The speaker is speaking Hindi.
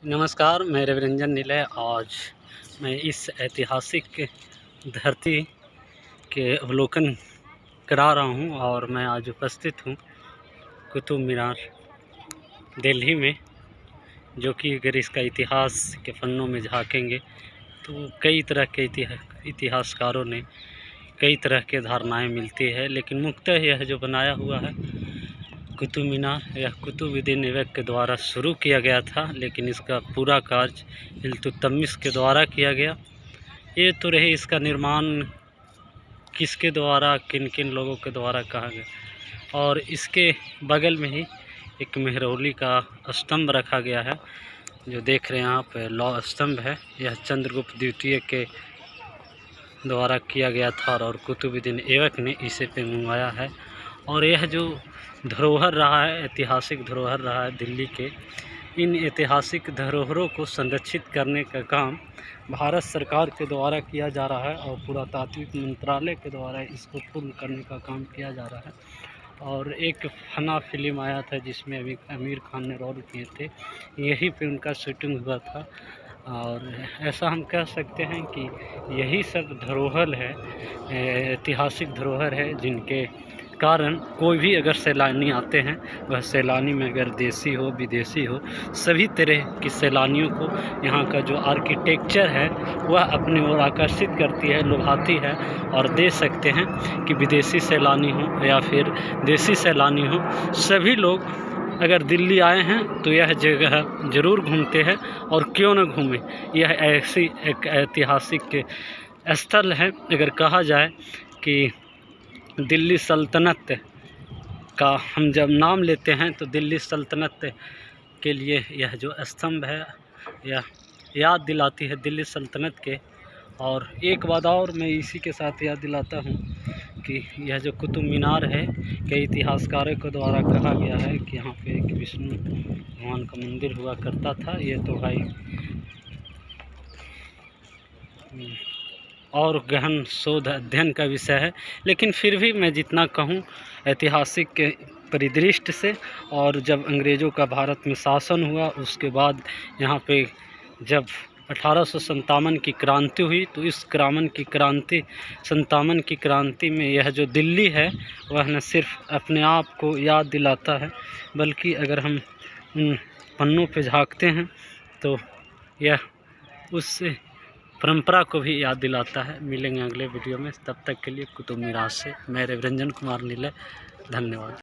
नमस्कार, मैं रविरंजन निलय। आज मैं इस ऐतिहासिक धरती के अवलोकन करा रहा हूं और मैं आज उपस्थित हूं कुतुब मीनार दिल्ली में, जो कि अगर इसका इतिहास के पन्नों में झाँकेंगे तो कई तरह के इतिहासकारों ने कई तरह के धारणाएं मिलती है, लेकिन मुख्यतः यह जो बनाया हुआ है कुतुब मीनार, यह कुतुबुद्दीन ऐबक के द्वारा शुरू किया गया था, लेकिन इसका पूरा कार्य इल्तुतमिश के द्वारा किया गया। ये तो रहे इसका निर्माण किसके द्वारा, किन किन लोगों के द्वारा कहा गया। और इसके बगल में ही एक मेहरौली का स्तंभ रखा गया है, जो देख रहे हैं आप, लौह स्तंभ है। यह चंद्रगुप्त द्वितीय के द्वारा किया गया था और कुतुबुद्दीन ऐबक ने इसे पे मंगवाया है। और यह जो धरोहर रहा है, ऐतिहासिक धरोहर रहा है दिल्ली के, इन ऐतिहासिक धरोहरों को संरक्षित करने का काम भारत सरकार के द्वारा किया जा रहा है और पुरातात्विक मंत्रालय के द्वारा इसको पूर्ण करने का काम किया जा रहा है। और एक फना फिल्म आया था जिसमें अभी आमिर खान ने रोल किए थे, यहीं पे उनका शूटिंग हुआ था। और ऐसा हम कह सकते हैं कि यही सब धरोहर है, ऐतिहासिक धरोहर है, जिनके कारण कोई भी अगर सैलानी आते हैं, वह सैलानी में अगर देसी हो विदेशी हो, सभी तरह की सैलानियों को यहाँ का जो आर्किटेक्चर है वह अपनी ओर आकर्षित करती है, लुभाती है। और देख सकते हैं कि विदेशी सैलानी हो या फिर देसी सैलानी हो, सभी लोग अगर दिल्ली आए हैं तो यह जगह ज़रूर घूमते हैं। और क्यों न घूमें, यह ऐसी एक ऐतिहासिक स्थल है। अगर कहा जाए कि दिल्ली सल्तनत का हम जब नाम लेते हैं तो दिल्ली सल्तनत के लिए यह जो स्तंभ है, यह याद दिलाती है दिल्ली सल्तनत के। और एक बात और मैं इसी के साथ याद दिलाता हूँ कि यह जो कुतुब मीनार है, कई इतिहासकारों के द्वारा कहा गया है कि यहाँ पे एक विष्णु भगवान का मंदिर हुआ करता था। ये तो भाई और गहन शोध अध्ययन का विषय है, लेकिन फिर भी मैं जितना कहूँ ऐतिहासिक के परिदृष्टि से, और जब अंग्रेज़ों का भारत में शासन हुआ उसके बाद यहाँ पे जब 1857 की क्रांति हुई, तो इस 57 की क्रांति में यह जो दिल्ली है वह न सिर्फ अपने आप को याद दिलाता है, बल्कि अगर हम उन पन्नों पे झाँकते हैं तो यह उस परंपरा को भी याद दिलाता है। मिलेंगे अगले वीडियो में, तब तक के लिए कुतुब मीनार से मैं रविरंजन कुमार निलय, धन्यवाद।